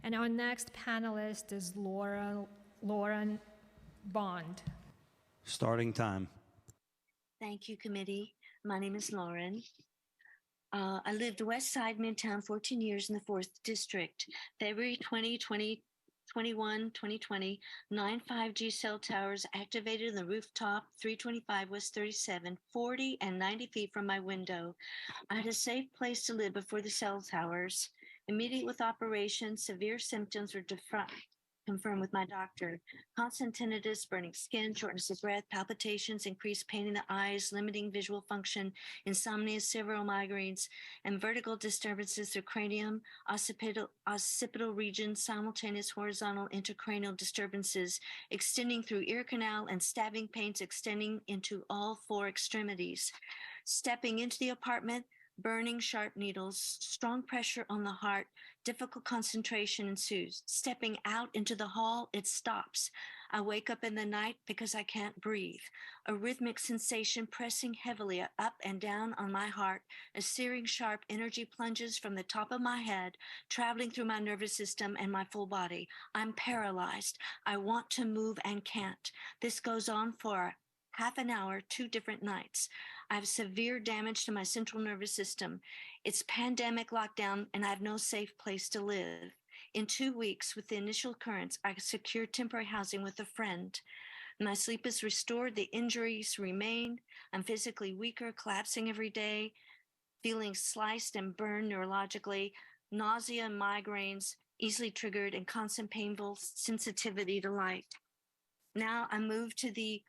And our next panelist is Lauren Bond. Starting time. Thank you, committee. My name is Lauren. I lived West Side Midtown 14 years in the 4th District. February 2020, 9 5G cell towers activated in the rooftop, 325 West 37, 40 and 90 feet from my window. I had a safe place to live before the cell towers. Immediate with operation, severe symptoms were confirmed with my doctor. Constant tinnitus, burning skin, shortness of breath, palpitations, increased pain in the eyes, limiting visual function, insomnia, several migraines, and vertical disturbances through cranium, occipital region, simultaneous horizontal intracranial disturbances extending through ear canal, and stabbing pains extending into all 4 extremities. Stepping into the apartment, burning sharp needles, strong pressure on the heart, difficult concentration ensues. Stepping out into the hall, it stops. I wake up in the night because I can't breathe. A rhythmic sensation pressing heavily up and down on my heart, a searing sharp energy plunges from the top of my head, traveling through my nervous system and my full body. I'm paralyzed. I want to move and can't. This goes on for half an hour, 2 different nights. I have severe damage to my central nervous system. It's pandemic lockdown and I have no safe place to live. In 2 weeks, with the initial occurrence, I secured temporary housing with a friend. My sleep is restored. The injuries remain. I'm physically weaker, collapsing every day, feeling sliced and burned neurologically, nausea and migraines, easily triggered, and constant painful sensitivity to light. Now I moved to the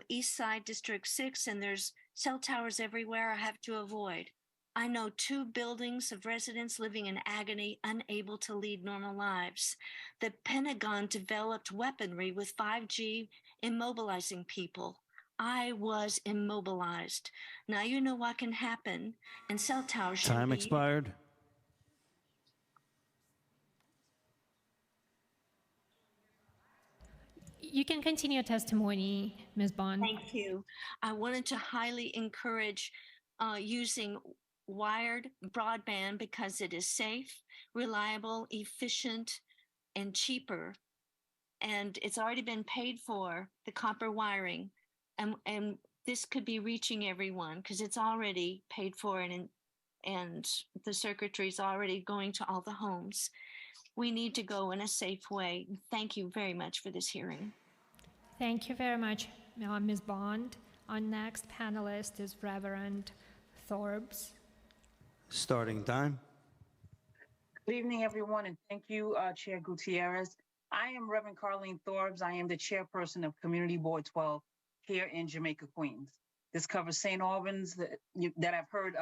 East Side District 6, and there's cell towers everywhere I have to avoid. I know 2 buildings of residents living in agony, unable to lead normal lives. The Pentagon developed weaponry with 5G, immobilizing people. I was immobilized. Now you know what can happen, and cell towers should Time be expired. You can continue your testimony, Ms. Bond. Thank you. I wanted to highly encourage using wired broadband because it is safe, reliable, efficient, and cheaper. And it's already been paid for, the copper wiring. And this could be reaching everyone because it's already paid for and the circuitry is already going to all the homes. We need to go in a safe way. Thank you very much for this hearing. Thank you very much, Ms. Bond. Our next panelist is Reverend Thorbs. Starting time. Good evening, everyone, and thank you, Chair Gutierrez. I am Reverend Carlene Thorbs. I am the chairperson of Community Board 12 here in Jamaica, Queens. This covers St. Albans that I've heard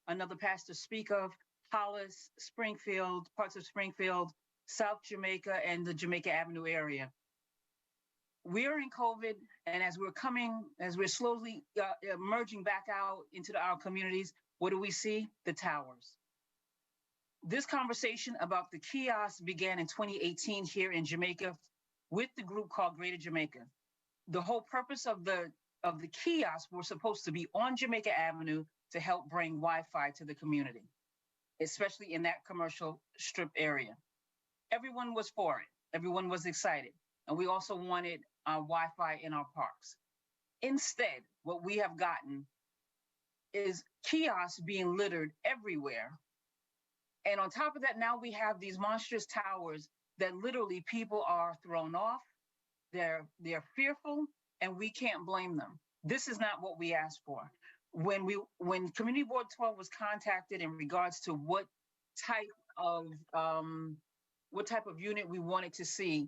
another pastor speak of, Hollis, Springfield, parts of Springfield, South Jamaica, and the Jamaica Avenue area. We are in COVID, and as we're slowly emerging back out into our communities, what do we see? The towers. This conversation about the kiosks began in 2018 here in Jamaica with the group called Greater Jamaica. The whole purpose of the kiosks were supposed to be on Jamaica Avenue to help bring Wi-Fi to the community, especially in that commercial strip area. Everyone was for it. Everyone was excited. And we also wanted Wi-Fi in our parks. Instead, what we have gotten is kiosks being littered everywhere. And on top of that, now we have these monstrous towers that literally people are thrown off. They're fearful, and we can't blame them. This is not what we asked for. When Community Board 12 was contacted in regards to what type of unit we wanted to see,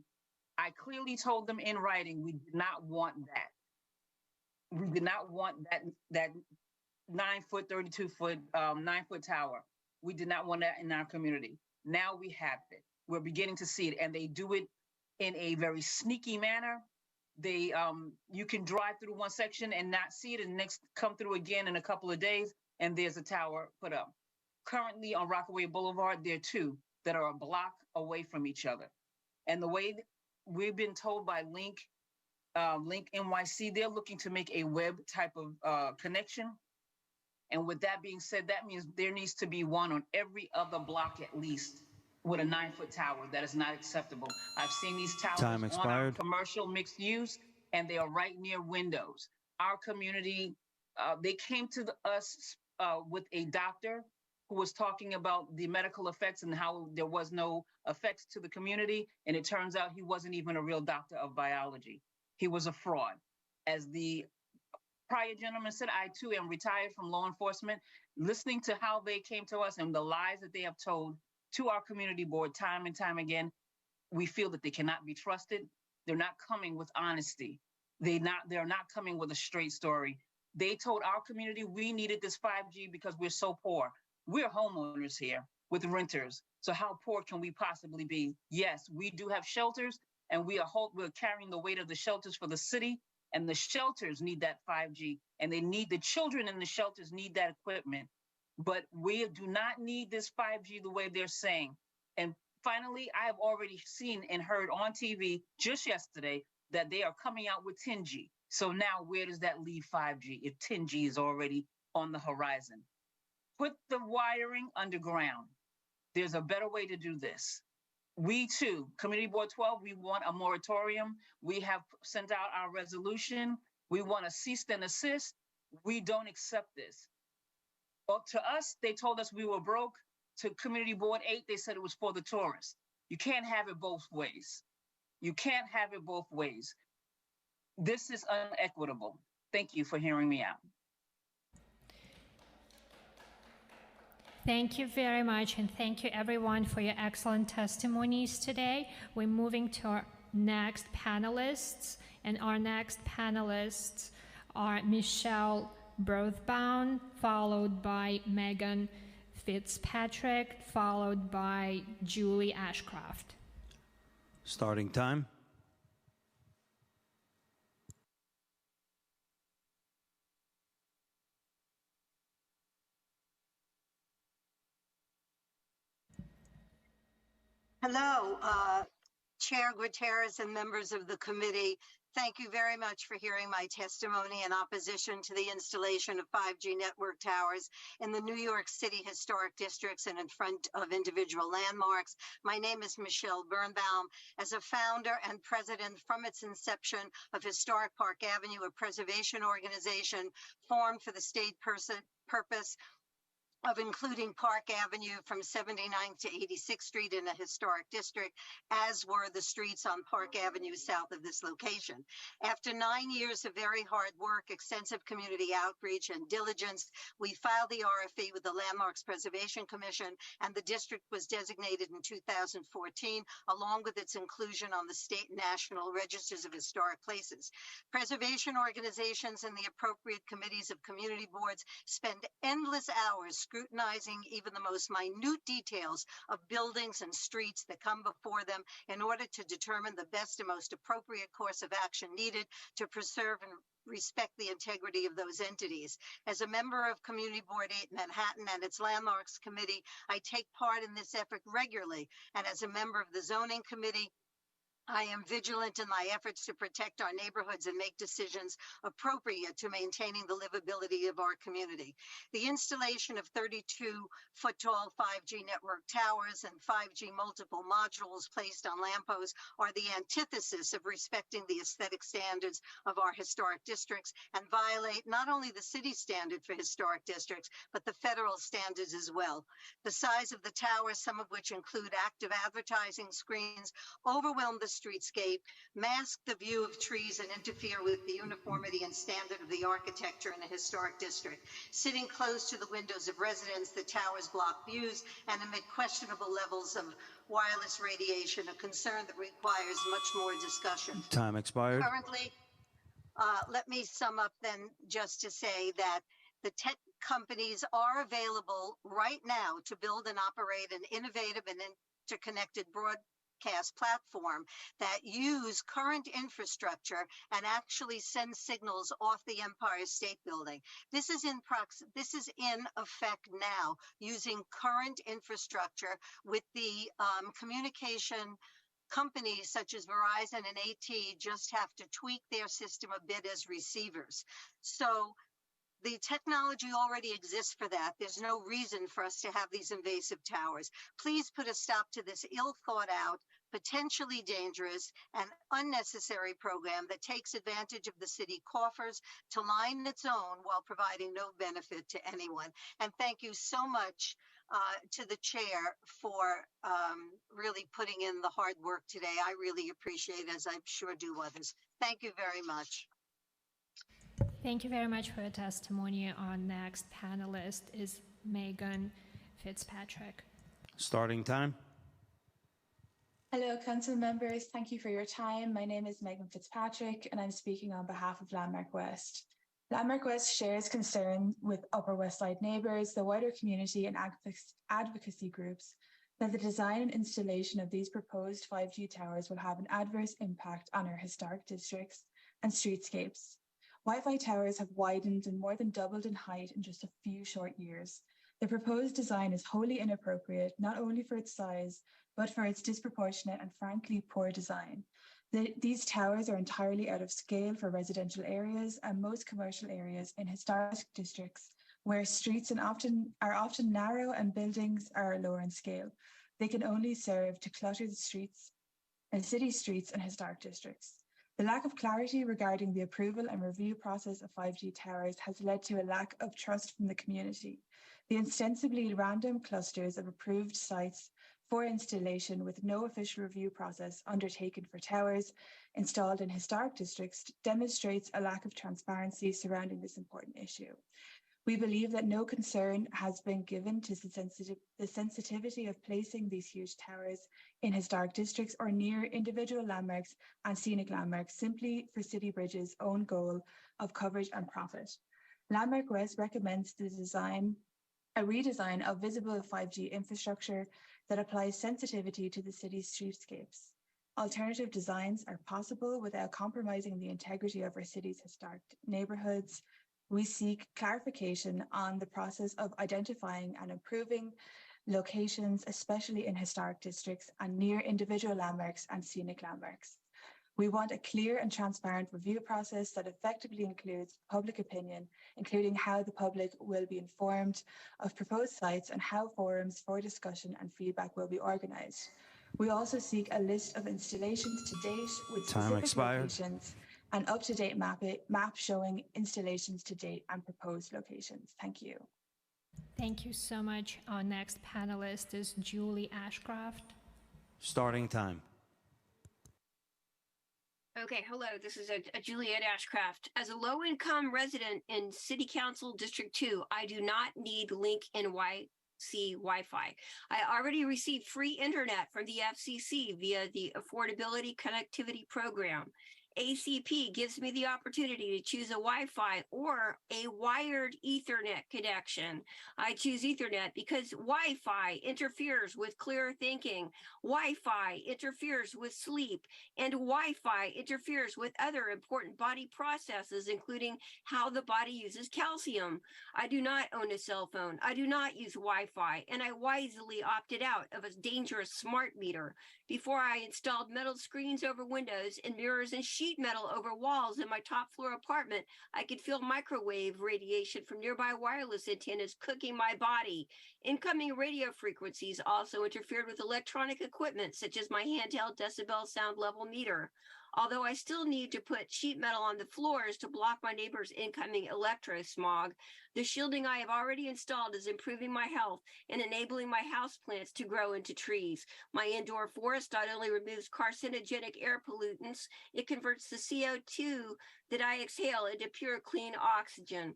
I clearly told them in writing we did not want that. We did not want that 9-foot, 32-foot, 9-foot tower. We did not want that in our community. Now we have it. We're beginning to see it, and they do it in a very sneaky manner. They, you can drive through one section and not see it, and next come through again in a couple of days, and there's a tower put up. Currently on Rockaway Boulevard, there are 2 that are a block away from each other. And the way we've been told by Link NYC, they're looking to make a web type of connection. And with that being said, that means there needs to be one on every other block at least. with a 9-foot tower. That is not acceptable. I've seen these towers Time on our expired. commercial mixed use, and they are right near windows. Our community, they came to us with a doctor who was talking about the medical effects and how there was no effects to the community. And it turns out he wasn't even a real doctor of biology. He was a fraud. As the prior gentleman said, I too am retired from law enforcement. Listening to how they came to us and the lies that they have told to our community board time and time again, we feel that they cannot be trusted. They're not coming with honesty. They're not coming with a straight story. They told our community we needed this 5G because we're so poor. We're homeowners here with renters. So how poor can we possibly be? Yes, we do have shelters, and we're carrying the weight of the shelters for the city, and the shelters need that 5G, and the children in the shelters need that equipment. But we do not need this 5G the way they're saying. And finally, I have already seen and heard on TV just yesterday that they are coming out with 10G. So now where does that leave 5G if 10G is already on the horizon? Put the wiring underground. There's a better way to do this. We too, Community Board 12, we want a moratorium. We have sent out our resolution. We want to cease and desist. We don't accept this. Well, to us, they told us we were broke. To Community Board 8, they said it was for the tourists. You can't have it both ways. You can't have it both ways. This is unequitable. Thank you for hearing me out. Thank you very much, and thank you everyone for your excellent testimonies today. We're moving to our next panelists, and our next panelists are Michelle Berthbaum, followed by Megan Fitzpatrick, followed by Julie Ashcroft. Starting time. Hello, Chair Gutierrez and members of the committee. Thank you very much for hearing my testimony in opposition to the installation of 5G network towers in the New York City historic districts and in front of individual landmarks. My name is Michelle Berthbaum. As a founder and president from its inception of Historic Park Avenue, a preservation organization formed for the state purpose of including Park Avenue from 79th to 86th Street in a historic district, as were the streets on Park Avenue south of this location. After 9 years of very hard work, extensive community outreach, and diligence, we filed the RFE with the Landmarks Preservation Commission, and the district was designated in 2014, along with its inclusion on the state and national registers of historic places. Preservation organizations and the appropriate committees of community boards spend endless hours scrutinizing even the most minute details of buildings and streets that come before them in order to determine the best and most appropriate course of action needed to preserve and respect the integrity of those entities. As a member of Community Board 8 Manhattan and its Landmarks Committee, I take part in this effort regularly, and as a member of the Zoning Committee, I am vigilant in my efforts to protect our neighborhoods and make decisions appropriate to maintaining the livability of our community. The installation of 32-foot tall 5G network towers and 5G multiple modules placed on lampposts are the antithesis of respecting the aesthetic standards of our historic districts and violate not only the city standard for historic districts, but the federal standards as well. The size of the towers, some of which include active advertising screens, overwhelm the streetscape, mask the view of trees, and interfere with the uniformity and standard of the architecture in a historic district. Sitting close to the windows of residents, the towers block views and emit questionable levels of wireless radiation, a concern that requires much more discussion. Time expired. Currently, let me sum up then just to say that the tech companies are available right now to build and operate an innovative and interconnected broadcast platform that use current infrastructure and actually send signals off the Empire State Building. This is in effect now, using current infrastructure with the communication companies such as Verizon and AT just have to tweak their system a bit as receivers. So The technology already exists for that. There's no reason for us to have these invasive towers. Please put a stop to this ill thought out, potentially dangerous and unnecessary program that takes advantage of the city coffers to line its own while providing no benefit to anyone. And thank you so much to the chair for really putting in the hard work today. I really appreciate it, as I'm sure do others. Thank you very much. Thank you very much for your testimony. Our next panelist is Megan Fitzpatrick. Starting time. Hello, council members. Thank you for your time. My name is Megan Fitzpatrick, and I'm speaking on behalf of Landmark West. Landmark West shares concern with Upper West Side neighbours, the wider community and advocacy groups that the design and installation of these proposed 5G towers will have an adverse impact on our historic districts and streetscapes. Wi-Fi towers have widened and more than doubled in height in just a few short years. The proposed design is wholly inappropriate, not only for its size, but for its disproportionate and frankly poor design. These towers are entirely out of scale for residential areas and most commercial areas in historic districts where streets are often narrow and buildings are lower in scale. They can only serve to clutter the streets and city streets and historic districts. The lack of clarity regarding the approval and review process of 5G towers has led to a lack of trust from the community. The ostensibly random clusters of approved sites for installation with no official review process undertaken for towers installed in historic districts demonstrates a lack of transparency surrounding this important issue. We believe that no concern has been given to the sensitivity of placing these huge towers in historic districts or near individual landmarks and scenic landmarks simply for City Bridge's own goal of coverage and profit. Landmark West recommends a redesign of visible 5G infrastructure that applies sensitivity to the city's streetscapes. Alternative designs are possible without compromising the integrity of our city's historic neighbourhoods. We seek clarification on the process of identifying and improving locations, especially in historic districts and near individual landmarks and scenic landmarks. We want a clear and transparent review process that effectively includes public opinion, including how the public will be informed of proposed sites and how forums for discussion and feedback will be organised. We also seek a list of installations to date with specific locations and up-to-date map showing installations to date and proposed locations. Thank you. Thank you so much. Our next panelist is Julie Ashcraft. Starting time. Okay, hello, this is Juliet Ashcraft. As a low-income resident in City Council District 2, I do not need Link NYC Wi-Fi. I already receive free internet from the FCC via the Affordability Connectivity Program. ACP gives me the opportunity to choose a Wi-Fi or a wired Ethernet connection. I choose Ethernet because Wi-Fi interferes with clear thinking, Wi-Fi interferes with sleep, and Wi-Fi interferes with other important body processes, including how the body uses calcium. I do not own a cell phone. I do not use Wi-Fi, and I wisely opted out of a dangerous smart meter. Before I installed metal screens over windows and mirrors and sheet metal over walls in my top floor apartment, I could feel microwave radiation from nearby wireless antennas cooking my body. Incoming radio frequencies also interfered with electronic equipment, such as my handheld decibel sound level meter. Although I still need to put sheet metal on the floors to block my neighbor's incoming electrosmog, the shielding I have already installed is improving my health and enabling my houseplants to grow into trees. My indoor forest not only removes carcinogenic air pollutants, it converts the CO2 that I exhale into pure, clean oxygen.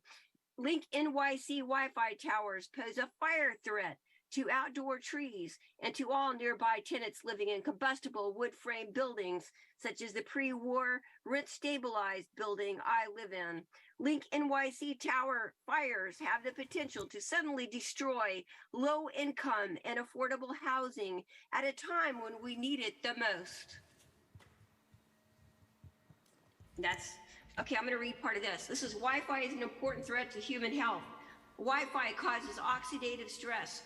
Link NYC Wi-Fi towers pose a fire threat to outdoor trees and to all nearby tenants living in combustible wood frame buildings, such as the pre-war rent-stabilized building I live in. Link NYC tower fires have the potential to suddenly destroy low-income and affordable housing at a time when we need it the most. Okay, I'm going to read part of this. This is Wi-Fi is an important threat to human health. Wi-Fi causes oxidative stress,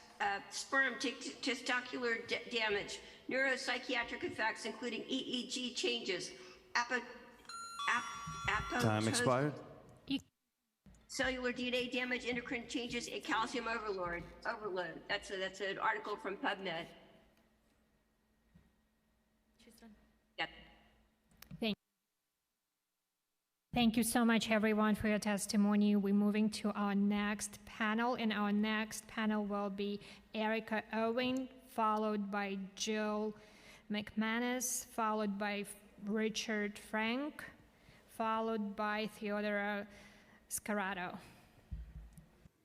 sperm testicular damage, neuropsychiatric effects, including EEG changes, Time expired. cellular DNA damage, endocrine changes, and calcium overload. That's an article from PubMed. Yep. Thank you so much, everyone, for your testimony. We're moving to our next panel, and our next panel will be Erica Owen, followed by Jill McManus, followed by Richard Frank, followed by Theodora Scarato.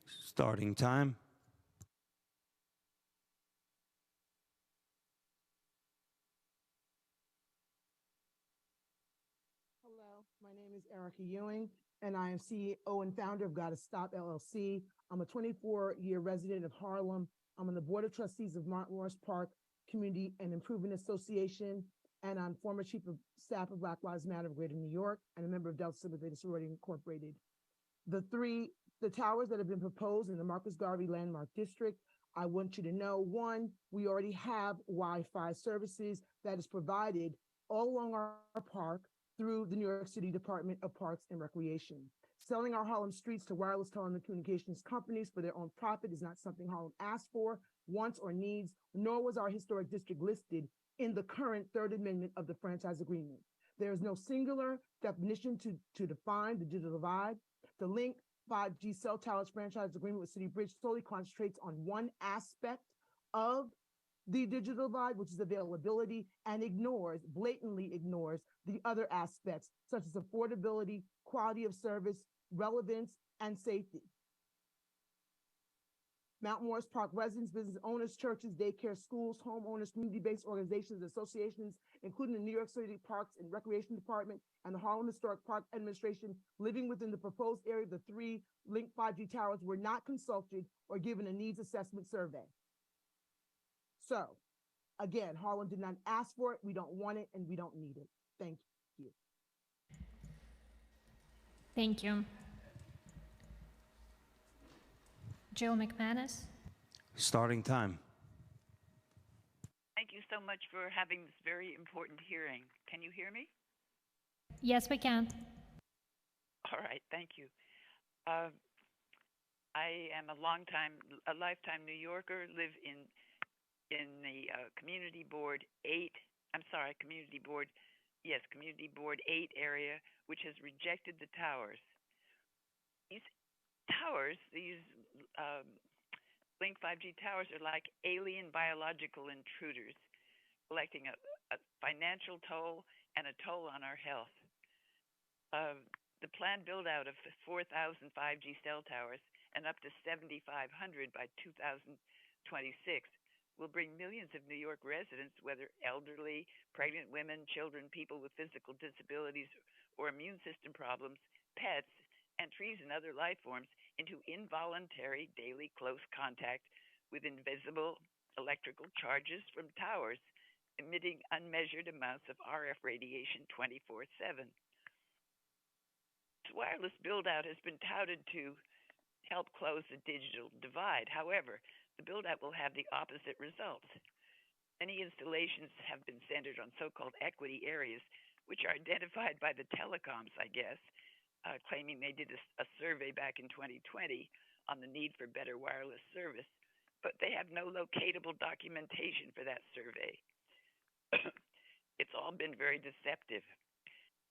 Starting time. Hello, my name is Erica Ewing, and I am CEO and founder of Gotta Stop LLC. I'm a 24-year resident of Harlem. I'm on the board of trustees of Mount Morris Park Community and Improvement Association, and I'm former chief of staff of Black Lives Matter of Greater New York and a member of Delta Sigma Theta Sorority Incorporated. The towers that have been proposed in the Marcus Garvey Landmark District, I want you to know, one, we already have Wi-Fi services that is provided all along our park through the New York City Department of Parks and Recreation. Selling our Harlem streets to wireless telecommunications companies for their own profit is not something Harlem asked for, wants, or needs, nor was our historic district listed in the current Third Amendment of the franchise agreement. There is no singular definition to define the digital divide. The Link 5G cell towers franchise agreement with City Bridge solely concentrates on one aspect of the digital divide, which is availability, and blatantly ignores the other aspects, such as affordability, quality of service, relevance, and safety. Mount Morris Park residents, business owners, churches, daycare, schools, homeowners, community-based organizations, associations, including the New York City Parks and Recreation Department and the Harlem Historic Park Administration living within the proposed area of the 3 Link 5G towers were not consulted or given a needs assessment survey. So, again, Harlem did not ask for it, we don't want it, and we don't need it. Thank you. Thank you. Jill McManus. Starting time. Thank you so much for having this very important hearing. Can you hear me? Yes, we can. All right, thank you. I am a lifetime New Yorker, live in the Community Board 8 area, which has rejected the towers. These towers, Link 5G towers, are like alien biological intruders, collecting a financial toll and a toll on our health. The planned build out of 4,000 5G cell towers and up to 7,500 by 2026 will bring millions of New York residents, whether elderly, pregnant women, children, people with physical disabilities or immune system problems, pets, and trees and other life forms, into involuntary daily close contact with invisible electrical charges from towers emitting unmeasured amounts of RF radiation 24/7. This wireless build-out has been touted to help close the digital divide. However, the build-out will have the opposite results. Many installations have been centered on so-called equity areas, which are identified by the telecoms, I guess, claiming they did a survey back in 2020 on the need for better wireless service, but they have no locatable documentation for that survey. It's all been very deceptive.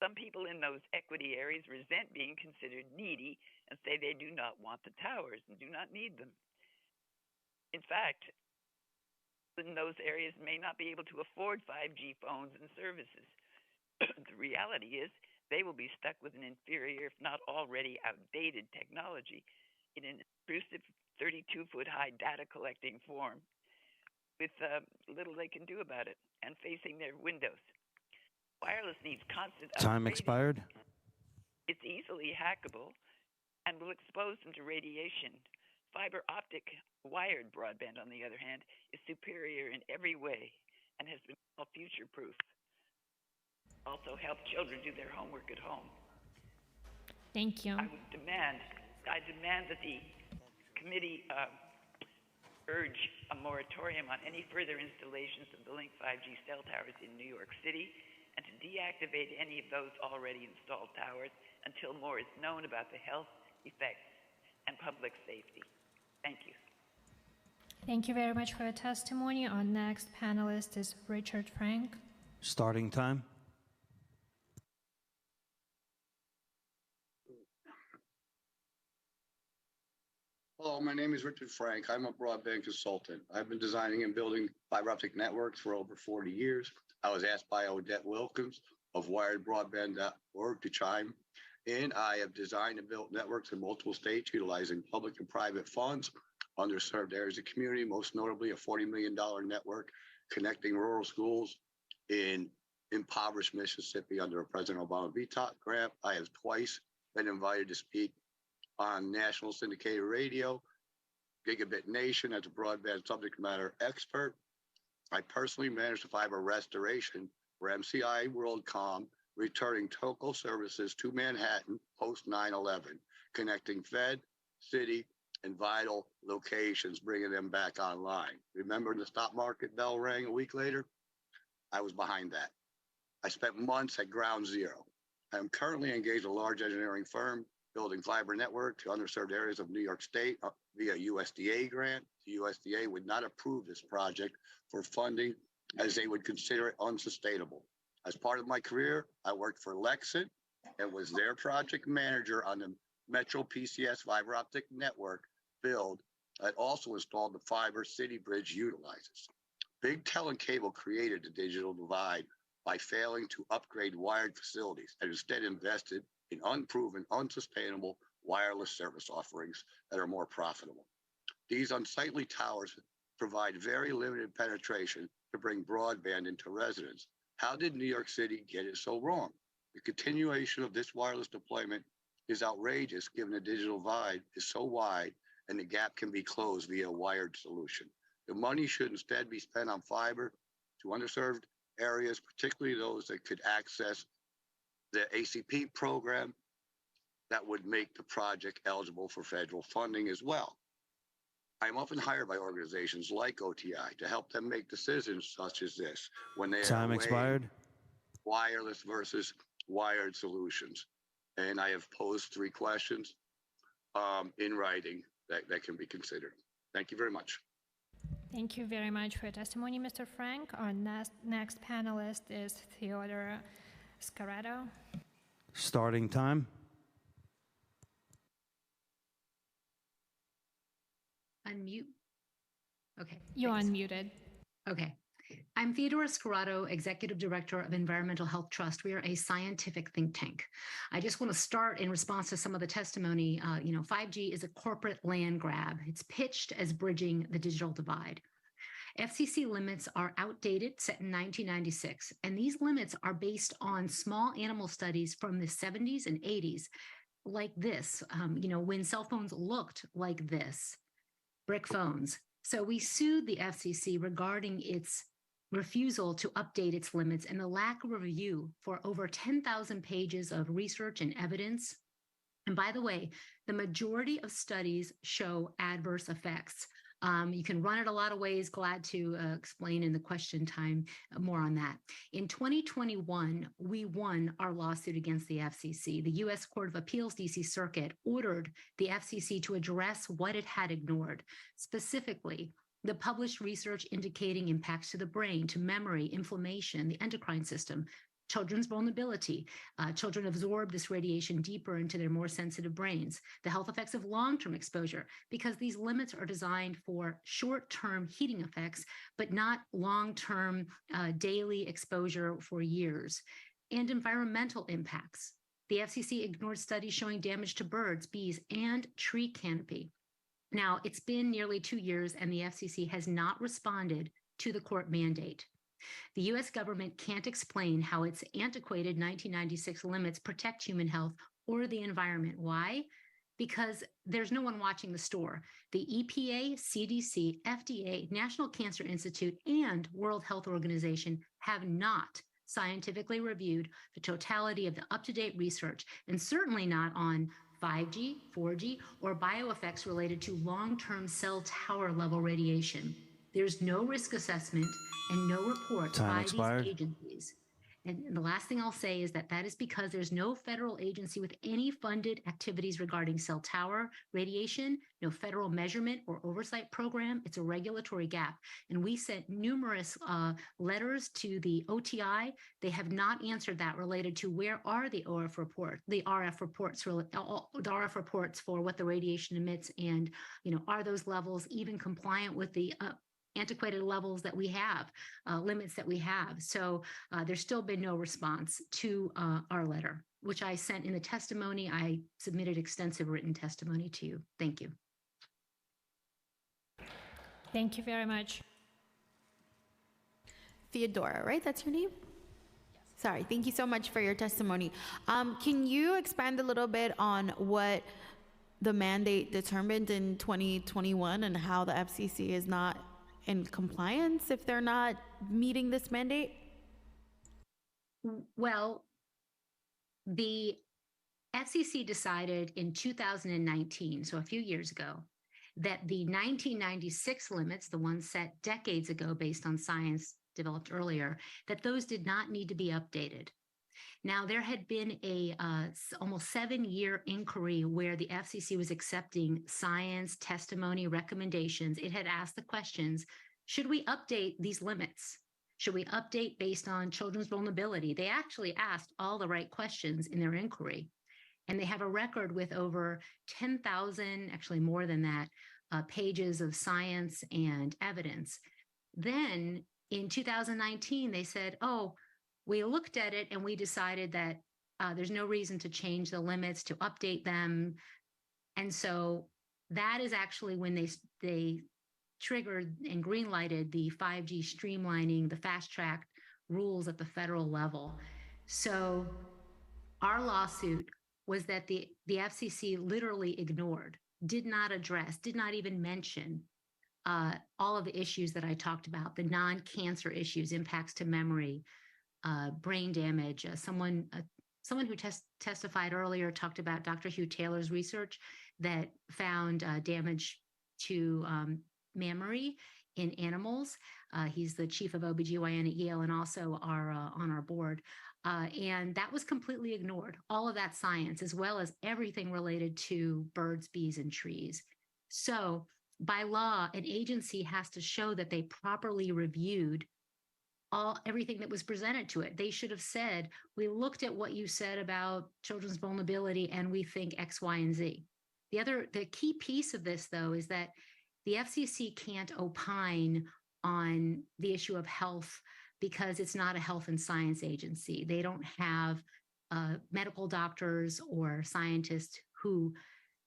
Some people in those equity areas resent being considered needy and say they do not want the towers and do not need them. In fact, in those areas may not be able to afford 5G phones and services. The reality is they will be stuck with an inferior, if not already outdated technology in an intrusive 32-foot high data collecting form with little they can do about it and facing their windows. Wireless needs constant Time upgrading. expired. It's easily hackable and will expose them to radiation. Fiber optic wired broadband, on the other hand, is superior in every way and has been called future-proof. Also help children do their homework at home. Thank you. I demand that the committee urge a moratorium on any further installations of the Link 5G cell towers in New York City and to deactivate any of those already installed towers until more is known about the health effects and public safety. Thank you. Thank you very much for your testimony. Our next panelist is Richard Frank. Starting time. Hello, my name is Richard Frank. I'm a broadband consultant. I've been designing and building fiber optic networks for over 40 years. I was asked by Odette Wilkins of wiredbroadband.org to chime in. I have designed and built networks in multiple states utilizing public and private funds, underserved areas of community, most notably a $40 million network connecting rural schools in impoverished Mississippi under a President Obama VTOC grant. I have twice been invited to speak on national syndicated radio, Gigabit Nation, as a broadband subject matter expert. I personally managed the fiber restoration for MCI WorldCom, returning telco services to Manhattan post 9/11, connecting Fed, city, and vital locations, bringing them back online. Remember the stock market bell rang a week later? I was behind that. I spent months at ground zero. I am currently engaged with a large engineering firm building fiber network to underserved areas of New York State via USDA grant. The USDA would not approve this project for funding as they would consider it unsustainable. As part of my career, I worked for Lexit and was their project manager on the Metro PCS fiber optic network build that also installed the fiber City Bridge utilizes. Big Tel and cable created the digital divide by failing to upgrade wired facilities and instead invested in unproven, unsustainable wireless service offerings that are more profitable. These unsightly towers provide very limited penetration to bring broadband into residents. How did New York City get it so wrong? The continuation of this wireless deployment is outrageous given the digital divide is so wide and the gap can be closed via a wired solution. The money should instead be spent on fiber to underserved areas, particularly those that could access the ACP program that would make the project eligible for federal funding as well. I'm often hired by organizations like OTI to help them make decisions such as this when they Time are expired. wireless versus wired solutions. And I have posed 3 questions in writing that can be considered. Thank you very much. Thank you very much for your testimony, Mr. Frank. Our next panelist is Theodore Scaretto. Starting time. Unmute. Okay. You're thanks. unmuted. Okay. I'm Theodora Scarrato, Executive Director of Environmental Health Trust. We are a scientific think tank. I just want to start in response to some of the testimony. 5G is a corporate land grab. It's pitched as bridging the digital divide. FCC limits are outdated, set in 1996, and these limits are based on small animal studies from the 70s and 80s, like this, when cell phones looked like this, brick phones. So we sued the FCC regarding its refusal to update its limits and the lack of review for over 10,000 pages of research and evidence. And by the way, the majority of studies show adverse effects. You can run it a lot of ways. Glad to explain in the question time more on that. In 2021, we won our lawsuit against the FCC. The U.S. Court of Appeals DC Circuit ordered the FCC to address what it had ignored, specifically the published research indicating impacts to the brain, to memory, inflammation, the endocrine system, children's vulnerability. Children absorb this radiation deeper into their more sensitive brains, the health effects of long-term exposure, because these limits are designed for short-term heating effects, but not long-term daily exposure for years, and environmental impacts. The FCC ignored studies showing damage to birds, bees, and tree canopy. Now, it's been nearly 2 years, and the FCC has not responded to the court mandate. The U.S. government can't explain how its antiquated 1996 limits protect human health or the environment. Why? Because there's no one watching the store. The EPA, CDC, FDA, National Cancer Institute, and World Health Organization have not scientifically reviewed the totality of the up-to-date research, and certainly not on 5G, 4G, or bioeffects related to long-term cell tower level radiation. There's no risk assessment and no reports by these agencies. And the last thing I'll say is that that is because there's no federal agency with any funded activities regarding cell tower radiation, no federal measurement or oversight program. It's a regulatory gap. And we sent numerous letters to the OTI. They have not answered that related to where are the RF reports for what the radiation emits, and are those levels even compliant with the antiquated levels that we have, limits that we have. So there's still been no response to our letter, which I sent in the testimony. I submitted extensive written testimony to you. Thank you. Thank you very much. Theodora, right? That's your name? Sorry, thank you so much for your testimony. Can you expand a little bit on what the mandate determined in 2021 and how the FCC is not in compliance if they're not meeting this mandate? Well, the FCC decided in 2019, so a few years ago, that the 1996 limits, the ones set decades ago based on science developed earlier, that those did not need to be updated. Now, there had been a almost 7-year inquiry where the FCC was accepting science, testimony, recommendations. It had asked the questions, should we update these limits? Should we update based on children's vulnerability? They actually asked all the right questions in their inquiry. And they have a record with over 10,000, actually more than that, pages of science and evidence. Then in 2019, they said, oh, we looked at it and we decided that there's no reason to change the limits, to update them. And so that is actually when they triggered and greenlighted the 5G streamlining, the fast track rules at the federal level. So our lawsuit was that the FCC literally ignored, did not address, did not even mention all of the issues that I talked about, the non-cancer issues, impacts to memory, brain damage. Someone who testified earlier talked about Dr. Hugh Taylor's research that found damage to memory in animals. He's the chief of OBGYN at Yale and also on our board. And that was completely ignored, all of that science, as well as everything related to birds, bees, and trees. So by law, an agency has to show that they properly reviewed everything that was presented to it. They should have said, we looked at what you said about children's vulnerability and we think X, Y, and Z. The key piece of this, though, is that the FCC can't opine on the issue of health because it's not a health and science agency. They don't have medical doctors or scientists who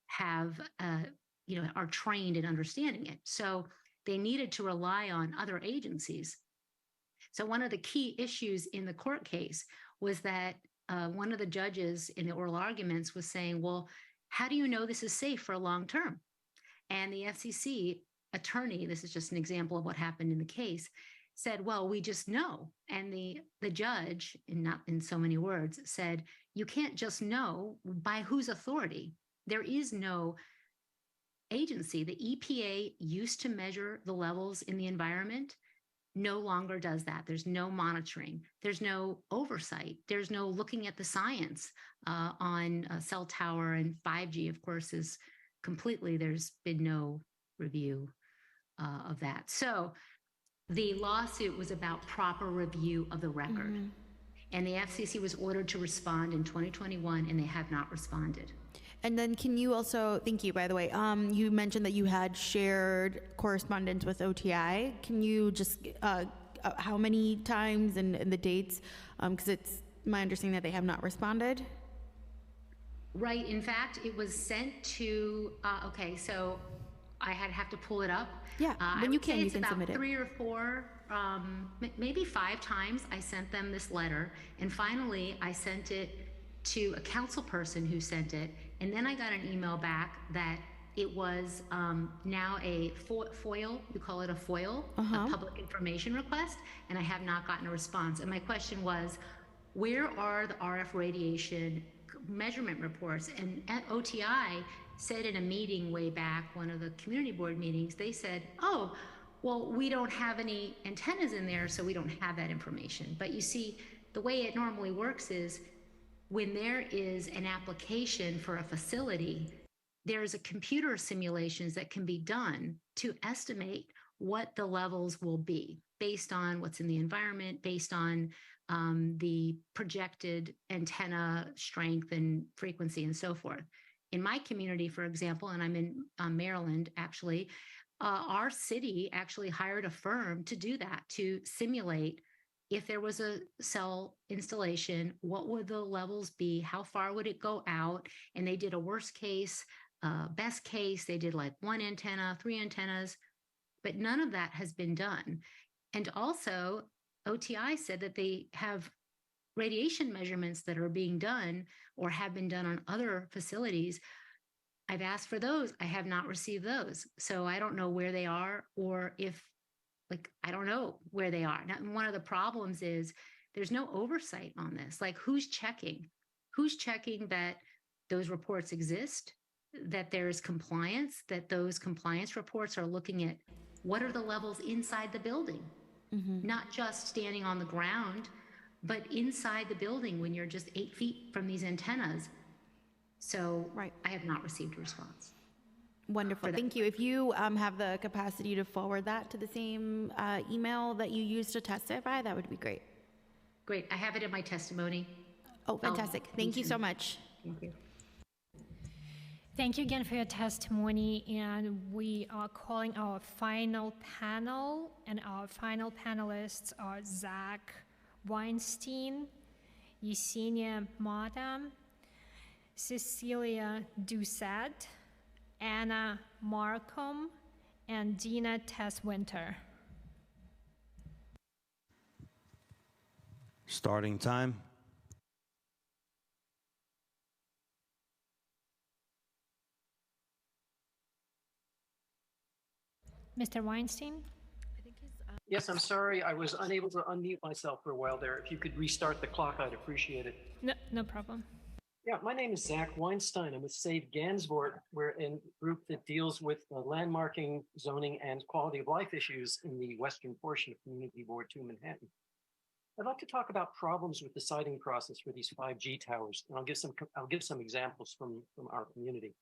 have, are trained in understanding it. So they needed to rely on other agencies. So one of the key issues in the court case was that one of the judges in the oral arguments was saying, well, how do you know this is safe for long term? And the FCC attorney, this is just an example of what happened in the case, said, well, we just know. And the judge, not in so many words, said, you can't just know. By whose authority? There is no agency. The EPA used to measure the levels in the environment, no longer does that. There's no monitoring. There's no oversight. There's no looking at the science on a cell tower, and 5G, of course, is completely, there's been no review of that. So the lawsuit was about proper review of the record. Mm-hmm. And the FCC was ordered to respond in 2021, and they have not responded. And then can you also, thank you, by the way, you mentioned that you had shared correspondence with OTI. Can you just, how many times and the dates? Because it's my understanding that they have not responded. Right. In fact, it was sent to, okay, so I have to pull it up. Yeah, when you can submit it. 3 or 4, maybe 5 times I sent them this letter. And finally, I sent it to a council person who sent it. And then I got an email back that it was now a FOIL, you call it a FOIL, a public information request, and I have not gotten a response. And my question was, where are the RF radiation measurement reports? And at OTI said in a meeting way back, one of the community board meetings, they said, oh, well, we don't have any antennas in there, so we don't have that information. But you see, the way it normally works is when there is an application for a facility, there's a computer simulations that can be done to estimate what the levels will be based on what's in the environment, based on the projected antenna strength and frequency and so forth. In my community, for example, and I'm in Maryland, actually, our city actually hired a firm to do that, to simulate if there was a cell installation, what would the levels be? How far would it go out? And they did a worst case, best case. They did like 1 antenna, 3 antennas, but none of that has been done. And also, OTI said that they have radiation measurements that are being done or have been done on other facilities. I've asked for those. I have not received those. So I don't know where they are, or if, like, I don't know where they are. Now, one of the problems is there's no oversight on this. Like, who's checking? Who's checking that those reports exist, that there's compliance, that those compliance reports are looking at what are the levels inside the building, not just standing on the ground, but inside the building when you're just 8 feet from these antennas. So I have not received a response. Wonderful. Thank you. If you have the capacity to forward that to the same email that you used to testify, that would be great. Great. I have it in my testimony. Oh, fantastic. Thank you so much. Thank you. Thank you again for your testimony, and we are calling our final panel, and our final panelists are Zach Weinstein, Yesenia Mata, Cecilia Doucette, Anna Markham, and Dina Tesswinter. Starting time. Mr. Weinstein? Yes, I'm sorry. I was unable to unmute myself for a while there. If you could restart the clock, I'd appreciate it. No problem. Yeah, my name is Zach Weinstein. I'm with Save Gansevoort. We're a group that deals with landmarking, zoning, and quality of life issues in the western portion of Community Board 2 Manhattan. I'd like to talk about problems with the siting process for these 5G towers, and I'll give some examples from our community.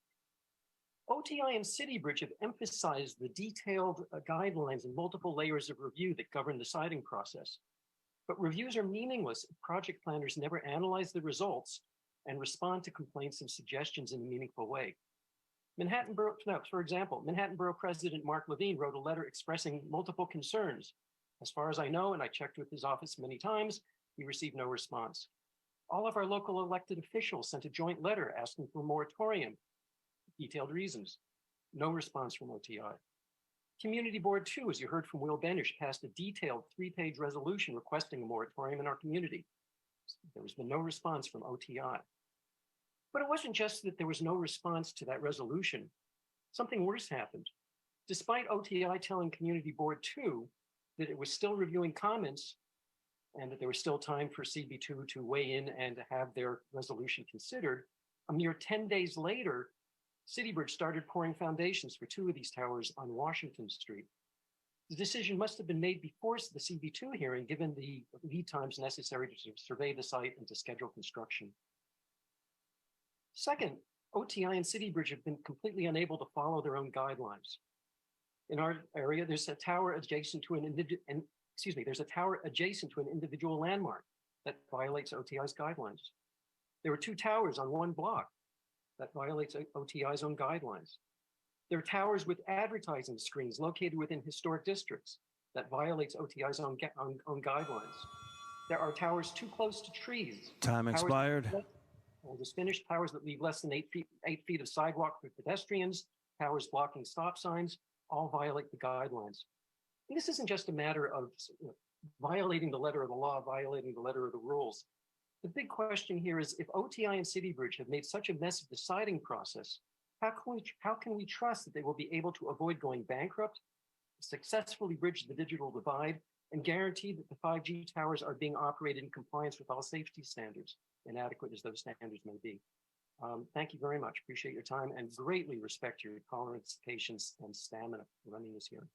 OTI and CityBridge have emphasized the detailed guidelines and multiple layers of review that govern the siting process. But reviews are meaningless if project planners never analyze the results and respond to complaints and suggestions in a meaningful way. For example, Manhattan Borough President Mark Levine wrote a letter expressing multiple concerns. As far as I know, and I checked with his office many times, he received no response. All of our local elected officials sent a joint letter asking for a moratorium, detailed reasons. No response from OTI. Community Board 2, as you heard from Will Benish, passed a detailed 3-page resolution requesting a moratorium in our community. There has been no response from OTI. But it wasn't just that there was no response to that resolution. Something worse happened. Despite OTI telling Community Board 2 that it was still reviewing comments and that there was still time for CB2 to weigh in and to have their resolution considered, a mere 10 days later, CityBridge started pouring foundations for 2 of these towers on Washington Street. The decision must have been made before the CB2 hearing, given the lead times necessary to survey the site and to schedule construction. Second, OTI and CityBridge have been completely unable to follow their own guidelines. In our area, there's a tower adjacent to an individual landmark that violates OTI's guidelines. There were 2 towers on one block that violates OTI's own guidelines. There are towers with advertising screens located within historic districts that violates OTI's own guidelines. There are towers too close to trees. Time expired. I'll just finish. Towers that leave less than 8 feet of sidewalk for pedestrians, towers blocking stop signs, all violate the guidelines. And this isn't just a matter of violating the letter of the law, violating the letter of the rules. The big question here is, if OTI and CityBridge have made such a mess of the siting process, how can we trust that they will be able to avoid going bankrupt, successfully bridge the digital divide, and guarantee that the 5G towers are being operated in compliance with all safety standards, inadequate as those standards may be? Thank you very much. Appreciate your time and greatly respect your tolerance, patience, and stamina for running this hearing.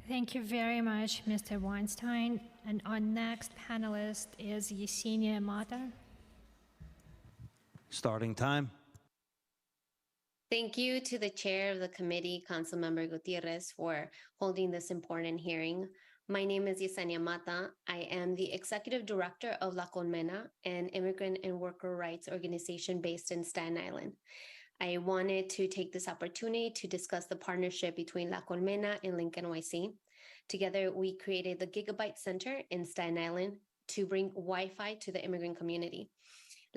Thank you very much, Mr. Weinstein. And our next panelist is Yesenia Mata. Starting time. Thank you to the chair of the committee, Councilmember Gutierrez, for holding this important hearing. My name is Yesenia Mata. I am the executive director of La Colmena, an immigrant and worker rights organization based in Staten Island. I wanted to take this opportunity to discuss the partnership between La Colmena and Link NYC. Together, we created the Gigabyte Center in Staten Island to bring Wi-Fi to the immigrant community.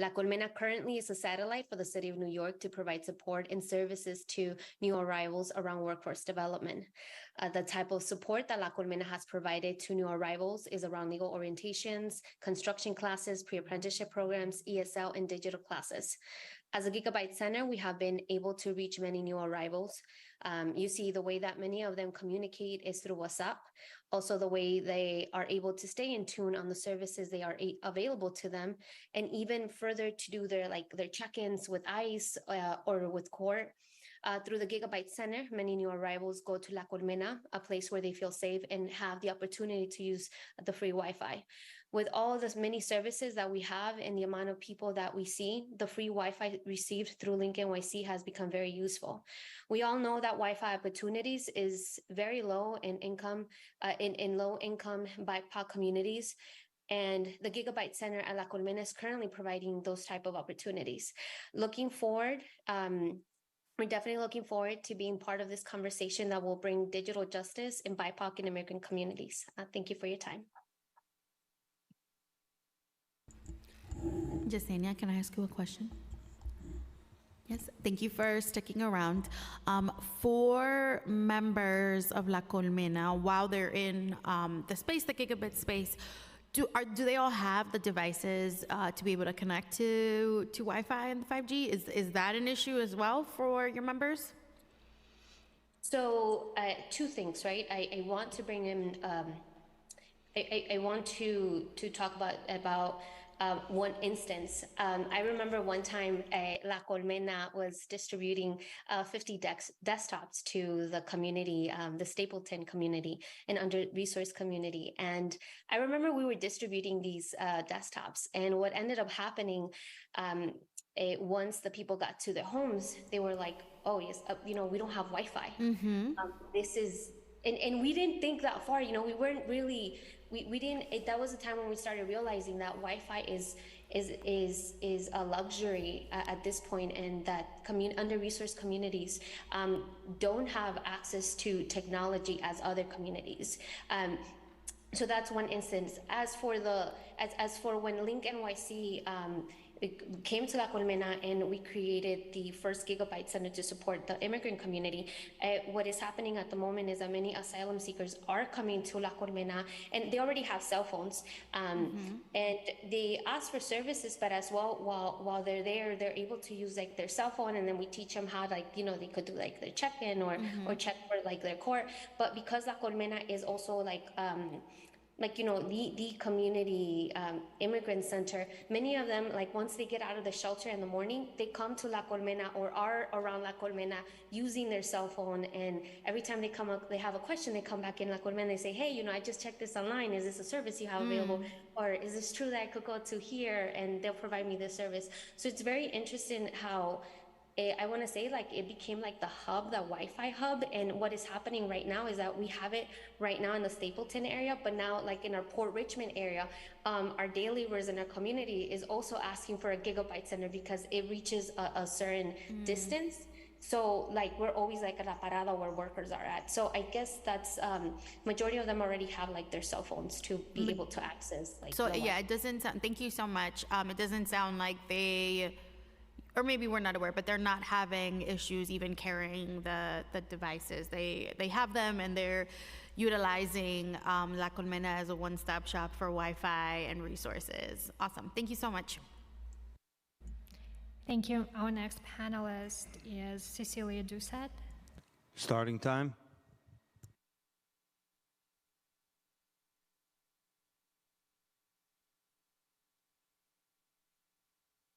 La Colmena currently is a satellite for the city of New York to provide support and services to new arrivals around workforce development. The type of support that La Colmena has provided to new arrivals is around legal orientations, construction classes, pre-apprenticeship programs, ESL, and digital classes. As a Gigabyte Center, we have been able to reach many new arrivals. You see the way that many of them communicate is through WhatsApp. Also, the way they are able to stay in tune on the services they are available to them, and even further to do their check-ins with ICE or with court. Through the Gigabyte Center, many new arrivals go to La Colmena, a place where they feel safe and have the opportunity to use the free Wi-Fi. With all of the many services that we have and the amount of people that we see, the free Wi-Fi received through Link NYC has become very useful. We all know that Wi-Fi opportunities is very low in income, in low-income BIPOC communities. And the Gigabyte Center at La Colmena is currently providing those type of opportunities. Looking forward, we're definitely looking forward to being part of this conversation that will bring digital justice in BIPOC and immigrant communities. Thank you for your time. Yesenia, can I ask you a question? Yes, thank you for sticking around. For members of La Colmena, while they're in the space, the Gigabit space, do they all have the devices to be able to connect to Wi-Fi and 5G? Is that an issue as well for your members? So two things, right? I want to bring in, I want to talk about one instance. I remember one time La Colmena was distributing 50 desktops to the community, the Stapleton community and under-resourced community. And I remember we were distributing these desktops, and what ended up happening once the people got to their homes, they were like, oh yes, we don't have Wi-Fi. Mm-hmm. This is, and we didn't think that far, we weren't really, we didn't, that was the time when we started realizing that Wi-Fi is a luxury at this point, and that under-resourced communities don't have access to technology as other communities. So that's one instance. As for when Link NYC it came to La Colmena and we created the first Gigabyte Center to support the immigrant community. What is happening at the moment is that many asylum seekers are coming to La Colmena, and they already have cell phones, and they ask for services, but as well, while they're there, they're able to use like their cell phone, and then we teach them how they could do like their check-in or check for like their court. But because La Colmena is also the community immigrant center, many of them, once they get out of the shelter in the morning, they come to La Colmena or are around La Colmena using their cell phone. And every time they come up, they have a question, they come back in La Colmena, they say, hey, I just checked this online. Is this a service you have available? Or is this true that I could go to here and they'll provide me this service? So it's very interesting how I want to say it became like the hub, the Wi-Fi hub. And what is happening right now is that we have it right now in the Stapleton area, but now in our Port Richmond area, our day laborers in our community is also asking for a Gigabyte Center because it reaches a certain distance. So we're always at La Parada where workers are at. So I guess that's majority of them already have their cell phones to be able to access. So yeah, it doesn't sound, thank you so much. It doesn't sound like they, or maybe we're not aware, but they're not having issues even carrying the devices. They have them, and they're utilizing La Colmena as a one-stop shop for Wi-Fi and resources. Awesome. Thank you so much. Thank you. Our next panelist is Cecilia Doucette. Starting time.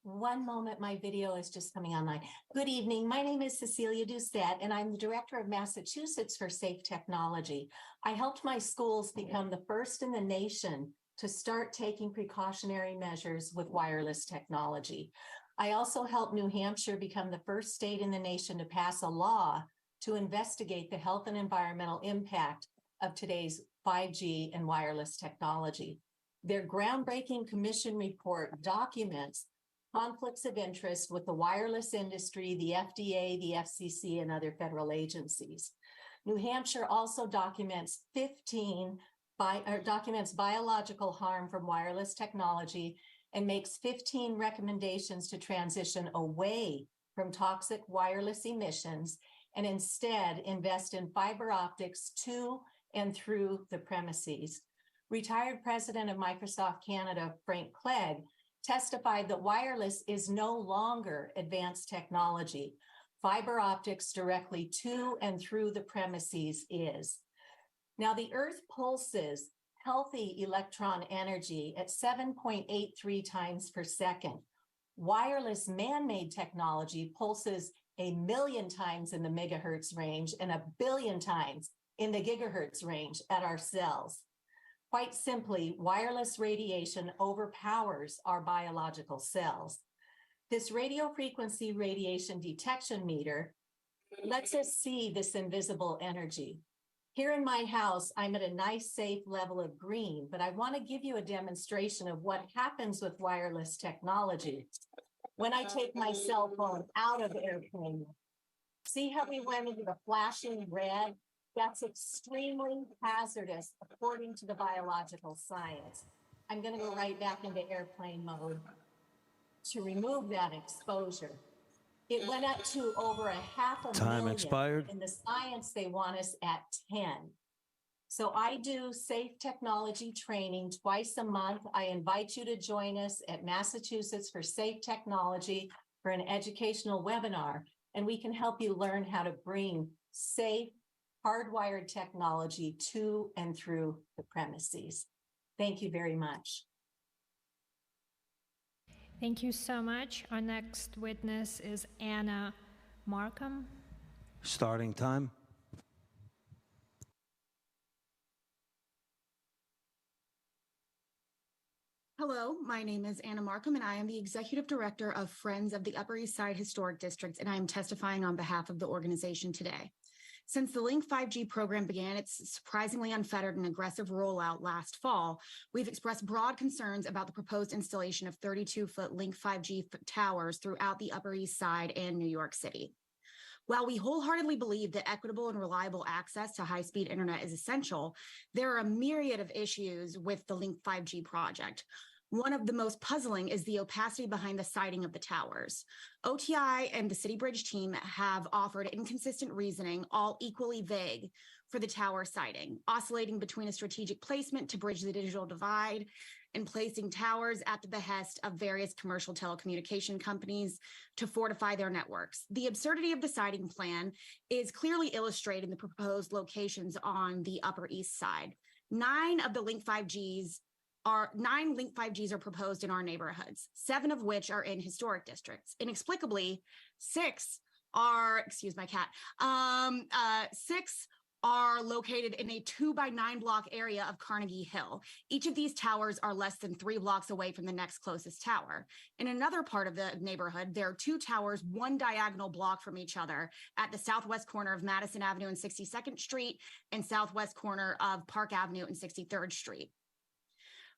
One moment, my video is just coming online. Good evening. My name is Cecilia Doucette, and I'm the Director of Massachusetts for Safe Technology. I helped my schools become the first in the nation to start taking precautionary measures with wireless technology. I also helped New Hampshire become the first state in the nation to pass a law to investigate the health and environmental impact of today's 5G and wireless technology. Their groundbreaking commission report documents conflicts of interest with the wireless industry, the FDA, the FCC, and other federal agencies. New Hampshire also documents biological harm from wireless technology and makes 15 recommendations to transition away from toxic wireless emissions and instead invest in fiber optics to and through the premises. Retired President of Microsoft Canada, Frank Clegg, testified that wireless is no longer advanced technology. Fiber optics directly to and through the premises is. Now, the Earth pulses healthy electron energy at 7.83 times per second. Wireless man-made technology pulses 1,000,000 times in the megahertz range and 1,000,000,000 times in the gigahertz range at our cells. Quite simply, wireless radiation overpowers our biological cells. This radio frequency radiation detection meter lets us see this invisible energy. Here in my house, I'm at a nice, safe level of green, but I want to give you a demonstration of what happens with wireless technology when I take my cell phone out of airplane mode. See how we went into the flashing red? That's extremely hazardous according to the biological science. I'm going to go right back into airplane mode to remove that exposure. It went up to over 500,000. Time expired. In the science, they want us at 10. So I do safe technology training twice a month. I invite you to join us at Massachusetts for Safe Technology for an educational webinar, and we can help you learn how to bring safe, hardwired technology to and through the premises. Thank you very much. Thank you so much. Our next witness is Anna Markham. Starting time. Hello, my name is Anna Markham, and I am the Executive Director of Friends of the Upper East Side Historic Districts, and I am testifying on behalf of the organization today. Since the Link 5G program began its surprisingly unfettered and aggressive rollout last fall, we've expressed broad concerns about the proposed installation of 32-foot Link 5G towers throughout the Upper East Side and New York City. While we wholeheartedly believe that equitable and reliable access to high-speed internet is essential, there are a myriad of issues with the Link 5G project. One of the most puzzling is the opacity behind the siting of the towers. OTI and the City Bridge team have offered inconsistent reasoning, all equally vague, for the tower siting, oscillating between a strategic placement to bridge the digital divide and placing towers at the behest of various commercial telecommunication companies to fortify their networks. The absurdity of the siting plan is clearly illustrated in the proposed locations on the Upper East Side. 9 Link 5Gs are proposed in our neighborhoods, 7 of which are in historic districts. Inexplicably, 6 are located in a 2-by-9 block area of Carnegie Hill. Each of these towers are less than 3 blocks away from the next closest tower. In another part of the neighborhood, there are 2 towers, 1 diagonal block from each other at the southwest corner of Madison Avenue and 62nd Street and southwest corner of Park Avenue and 63rd Street.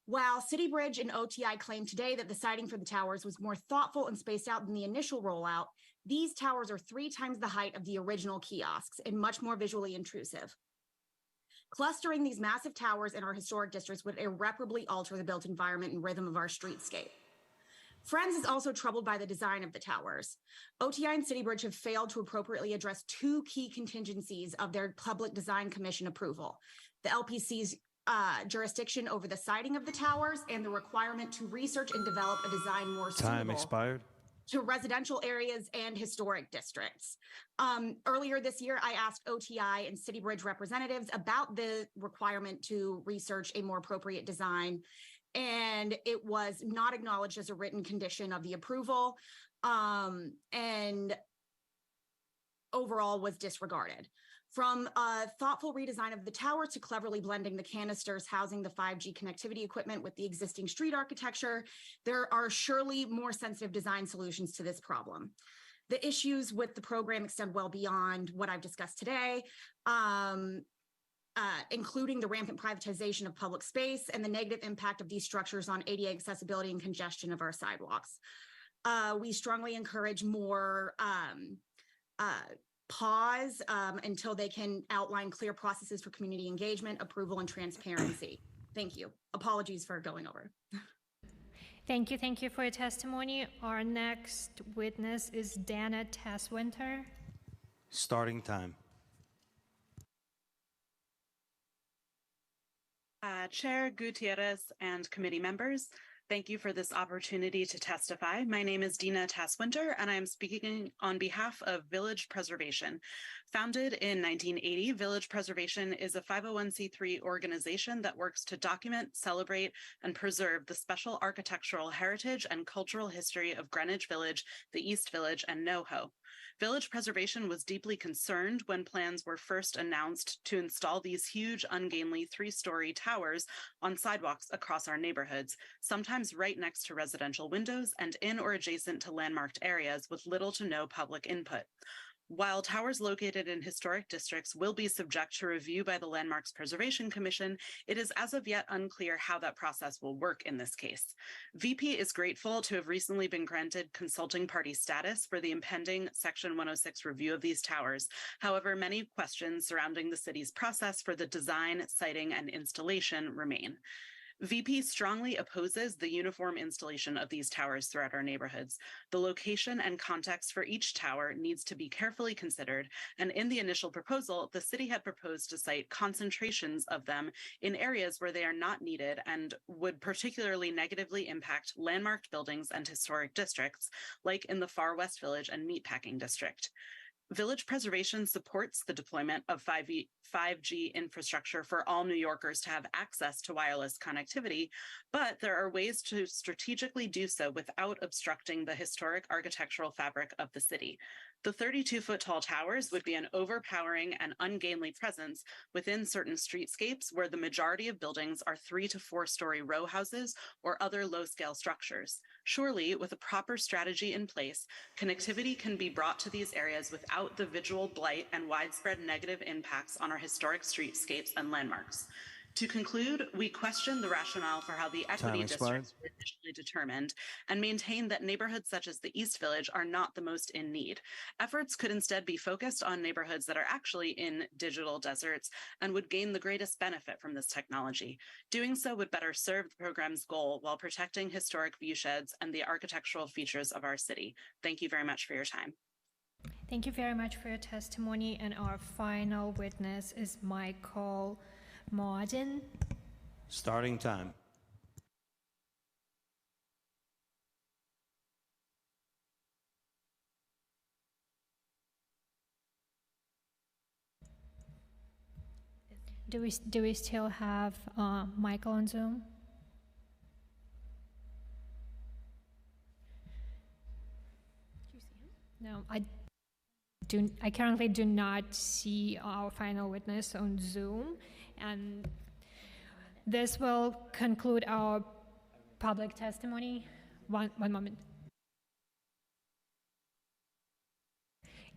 While City Bridge and OTI claim today that the siting for the towers was more thoughtful and spaced out than the initial rollout, these towers are 3 times the height of the original kiosks and much more visually intrusive. Clustering these massive towers in our historic districts would irreparably alter the built environment and rhythm of our streetscape. Friends is also troubled by the design of the towers. OTI and City Bridge have failed to appropriately address 2 key contingencies of their Public Design Commission approval: the LPC's jurisdiction over the siting of the towers and the requirement to research and develop a design more Time suitable expired. to residential areas and historic districts. Earlier this year, I asked OTI and City Bridge representatives about the requirement to research a more appropriate design, and it was not acknowledged as a written condition of the approval, and overall was disregarded. From a thoughtful redesign of the tower to cleverly blending the canisters housing the 5G connectivity equipment with the existing street architecture, there are surely more sensitive design solutions to this problem. The issues with the program extend well beyond what I've discussed today, including the rampant privatization of public space and the negative impact of these structures on ADA accessibility and congestion of our sidewalks. We strongly encourage more pause until they can outline clear processes for community engagement, approval, and transparency. Thank you. Apologies for going over. Thank you for your testimony. Our next witness is Dana Tasswinter. Starting time. Chair Gutierrez and committee members, thank you for this opportunity to testify. My name is Dina Tasswinter, and I am speaking on behalf of Village Preservation. Founded in 1980, Village Preservation is a 501c3 organization that works to document, celebrate, and preserve the special architectural heritage and cultural history of Greenwich Village, the East Village, and NoHo. Village Preservation was deeply concerned when plans were first announced to install these huge, ungainly 3-story towers on sidewalks across our neighborhoods, sometimes right next to residential windows and in or adjacent to landmarked areas with little to no public input. While towers located in historic districts will be subject to review by the Landmarks Preservation Commission, it is as of yet unclear how that process will work in this case. VP is grateful to have recently been granted consulting party status for the impending Section 106 review of these towers. However, many questions surrounding the city's process for the design, siting, and installation remain. VP strongly opposes the uniform installation of these towers throughout our neighborhoods. The location and context for each tower needs to be carefully considered, and in the initial proposal, the city had proposed to site concentrations of them in areas where they are not needed and would particularly negatively impact landmarked buildings and historic districts, like in the Far West Village and Meatpacking District. Village Preservation supports the deployment of 5G infrastructure for all New Yorkers to have access to wireless connectivity, but there are ways to strategically do so without obstructing the historic architectural fabric of the city. The 32-foot tall towers would be an overpowering and ungainly presence within certain streetscapes where the majority of buildings are 3 to 4 story row houses or other low-scale structures. Surely, with a proper strategy in place, connectivity can be brought to these areas without the visual blight and widespread negative impacts on our historic streetscapes and landmarks. To conclude, we question the rationale for how the equity districts were initially determined and maintain that neighborhoods such as the East Village are not the most in need. Efforts could instead be focused on neighborhoods that are actually in digital deserts and would gain the greatest benefit from this technology. Doing so would better serve the program's goal while protecting historic viewsheds and the architectural features of our city. Thank you very much for your time. Thank you very much for your testimony. And our final witness is Michael Martin. Starting time. Do we still have Michael on Zoom? Do you see him? No, I currently do not see our final witness on Zoom, and this will conclude our public testimony. One moment.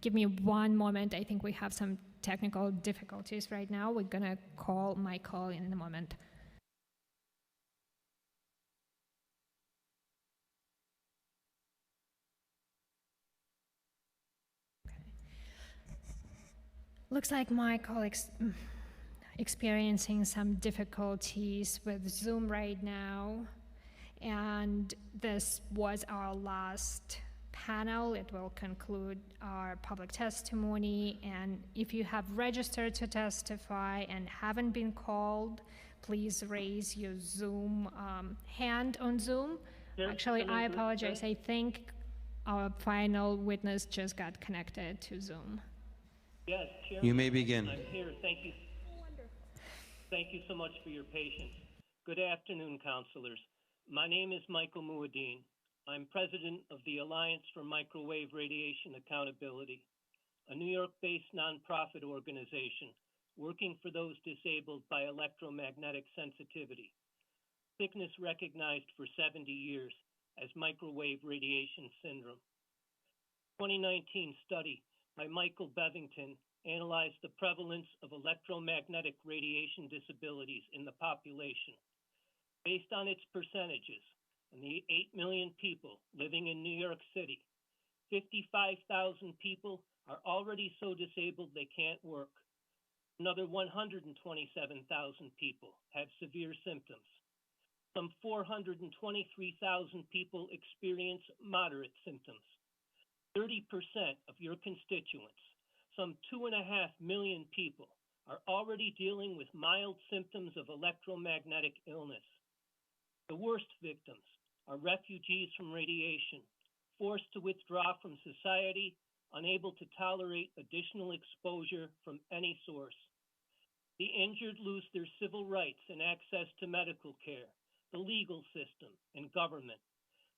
Give me one moment. I think we have some technical difficulties right now. We're gonna call Michael in a moment. Looks like Michael experiencing some difficulties with Zoom right now, and this was our last panel. It will conclude our public testimony, and if you have registered to testify and haven't been called, please raise your Zoom hand on Zoom. Actually, I apologize. I think our final witness just got connected to Zoom. Yes, Chairman, You may begin. I'm here. Thank you. Thank you so much for your patience. Good afternoon, councilors. My name is Michael Muad'Din. I'm president of the Alliance for Microwave Radiation Accountability, a New York-based nonprofit organization working for those disabled by electromagnetic sensitivity, sickness recognized for 70 years as microwave radiation syndrome. 2019 study by Michael Bevington analyzed the prevalence of electromagnetic radiation disabilities in the population. Based on its percentages, and the 8 million people living in New York City, 55,000 people are already so disabled they can't work. Another 127,000 people have severe symptoms. Some 423,000 people experience moderate symptoms. 30% of your constituents, some 2.5 million people, are already dealing with mild symptoms of electromagnetic illness. The worst victims are refugees from radiation, forced to withdraw from society, unable to tolerate additional exposure from any source. The injured lose their civil rights and access to medical care, the legal system, and government.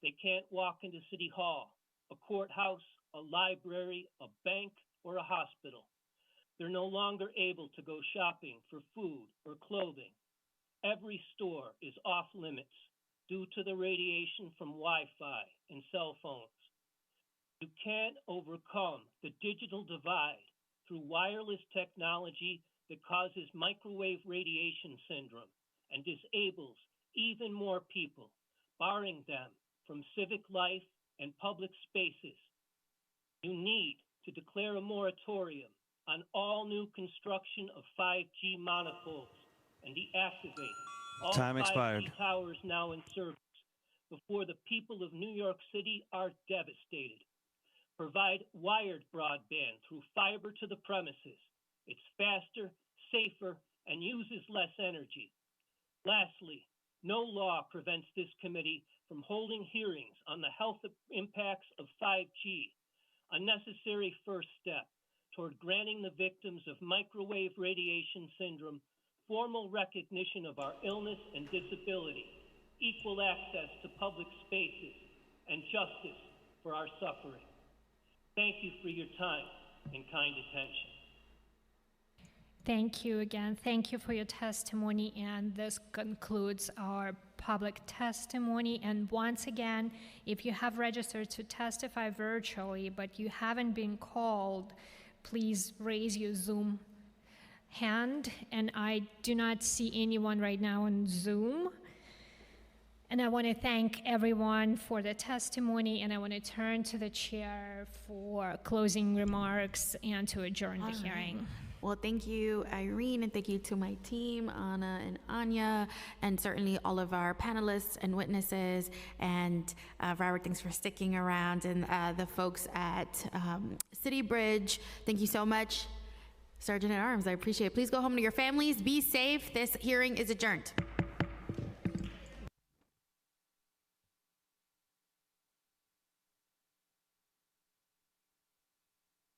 They can't walk into City Hall, a courthouse, a library, a bank, or a hospital. They're no longer able to go shopping for food or clothing. Every store is off limits due to the radiation from Wi-Fi and cell phones. You can't overcome the digital divide through wireless technology that causes microwave radiation syndrome and disables even more people, barring them from civic life and public spaces. You need to declare a moratorium on all new construction of 5G monopoles and deactivate all Time 5G expired. towers now in service before the people of New York City are devastated. Provide wired broadband through fiber to the premises. It's faster, safer, and uses less energy. Lastly, no law prevents this committee from holding hearings on the health impacts of 5G, a necessary first step toward granting the victims of microwave radiation syndrome formal recognition of our illness and disability, equal access to public spaces, and justice for our suffering. Thank you for your time and kind attention. Thank you again. Thank you for your testimony. And this concludes our public testimony. And once again, if you have registered to testify virtually, but you haven't been called, please raise your Zoom hand. And I do not see anyone right now on Zoom. And I want to thank everyone for the testimony, and I want to turn to the chair for closing remarks and to adjourn the hearing. Well, thank you, Irene, and thank you to my team, Anna and Anya, and certainly all of our panelists and witnesses. And Robert, thanks for sticking around. And the folks at City Bridge, thank you so much. Sergeant at Arms, I appreciate it. Please go home to your families. Be safe. This hearing is adjourned.